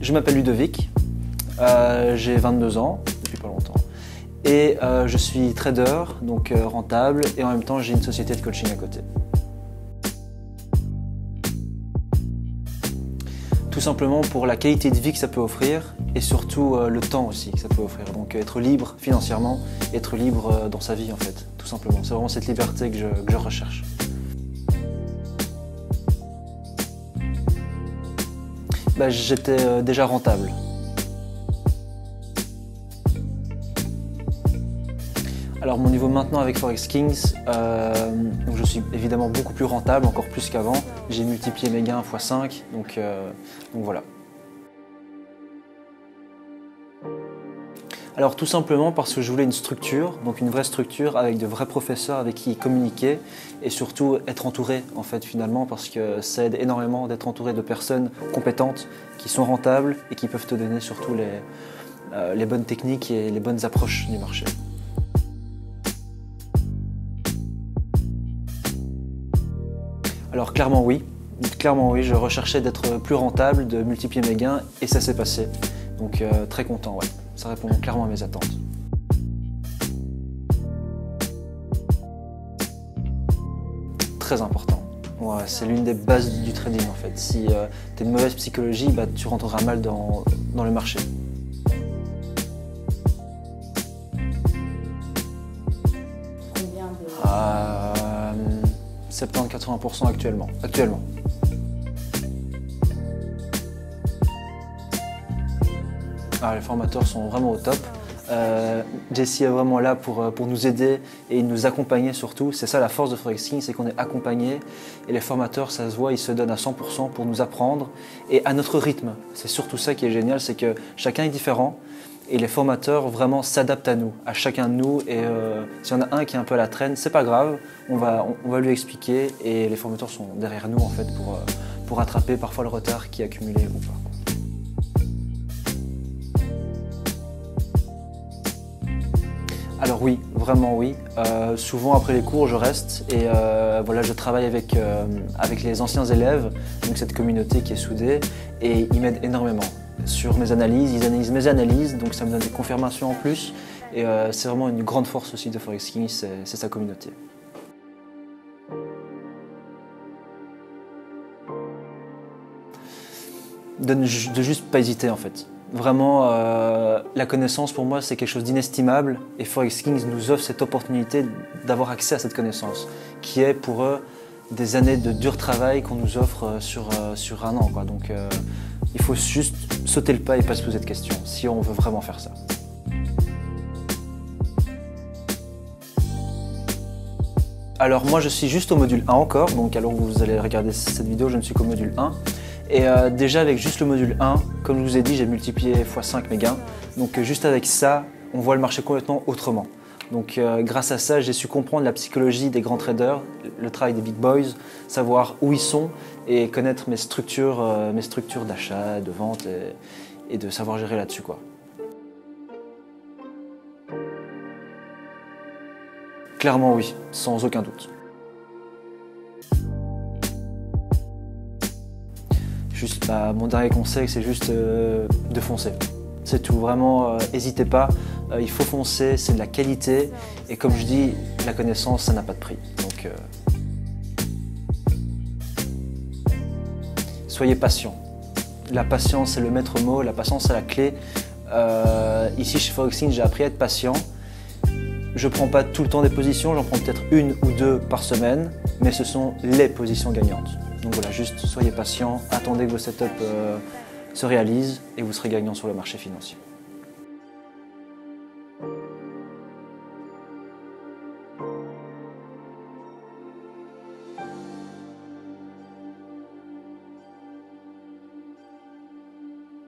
Je m'appelle Ludovic, j'ai 22 ans, depuis pas longtemps, et je suis trader, donc rentable, et en même temps j'ai une société de coaching à côté. Tout simplement pour la qualité de vie que ça peut offrir, et surtout le temps aussi que ça peut offrir. Donc être libre financièrement, être libre dans sa vie en fait, tout simplement. C'est vraiment cette liberté que je recherche. J'étais déjà rentable. Alors mon niveau maintenant avec Forex Kings, donc je suis évidemment beaucoup plus rentable, encore plus qu'avant. J'ai multiplié mes gains x5, donc voilà. Alors tout simplement parce que je voulais une structure, donc une vraie structure avec de vrais professeurs avec qui communiquer et surtout être entouré en fait finalement parce que ça aide énormément d'être entouré de personnes compétentes qui sont rentables et qui peuvent te donner surtout les bonnes techniques et les bonnes approches du marché. Alors clairement oui, je recherchais d'être plus rentable, de multiplier mes gains et ça s'est passé. Donc très content, ouais. Ça répond clairement à mes attentes. Très important. Ouais, c'est l'une des bases du trading en fait. Si tu as une mauvaise psychologie, tu rentreras mal dans le marché. Combien de... 70-80% actuellement. Les formateurs sont vraiment au top. Jesse est vraiment là pour nous aider et nous accompagner surtout. C'est ça la force de Forex Kings, c'est qu'on est accompagné et les formateurs, ça se voit, ils se donnent à 100% pour nous apprendre et à notre rythme. C'est surtout ça qui est génial, c'est que chacun est différent et les formateurs vraiment s'adaptent à nous, à chacun de nous. Et s'il y en a un qui est un peu à la traîne, c'est pas grave, on va lui expliquer et les formateurs sont derrière nous en fait pour rattraper parfois le retard qui est accumulé ou pas. Alors oui, vraiment oui. Souvent après les cours, je reste et voilà, je travaille avec les anciens élèves, donc cette communauté qui est soudée, et ils m'aident énormément sur mes analyses. Ils analysent mes analyses, donc ça me donne des confirmations en plus. Et c'est vraiment une grande force aussi de Forex Kings, c'est sa communauté. De juste pas hésiter en fait. Vraiment, la connaissance pour moi c'est quelque chose d'inestimable et Forex Kings nous offre cette opportunité d'avoir accès à cette connaissance qui est pour eux des années de dur travail qu'on nous offre sur un an, quoi. Donc il faut juste sauter le pas et pas se poser de questions si on veut vraiment faire ça. Alors moi je suis juste au module 1 encore, donc alors vous allez regarder cette vidéo, je ne suis qu'au module 1. Et déjà avec juste le module 1, comme je vous ai dit, j'ai multiplié x5 mes gains. Donc juste avec ça, on voit le marché complètement autrement. Donc grâce à ça, j'ai su comprendre la psychologie des grands traders, le travail des big boys, savoir où ils sont et connaître mes structures d'achat, de vente et de savoir gérer là-dessus, quoi. Clairement oui, sans aucun doute. Juste, mon dernier conseil, c'est juste de foncer. C'est tout, vraiment, n'hésitez pas. Il faut foncer, c'est de la qualité. Et comme je dis, la connaissance, ça n'a pas de prix. Donc, soyez patient. La patience, c'est le maître mot. La patience, c'est la clé. Ici, chez Forex Kings, j'ai appris à être patient. Je ne prends pas tout le temps des positions, j'en prends peut-être une ou deux par semaine, mais ce sont les positions gagnantes. Donc voilà, juste soyez patient, attendez que vos setups se réalisent et vous serez gagnant sur le marché financier.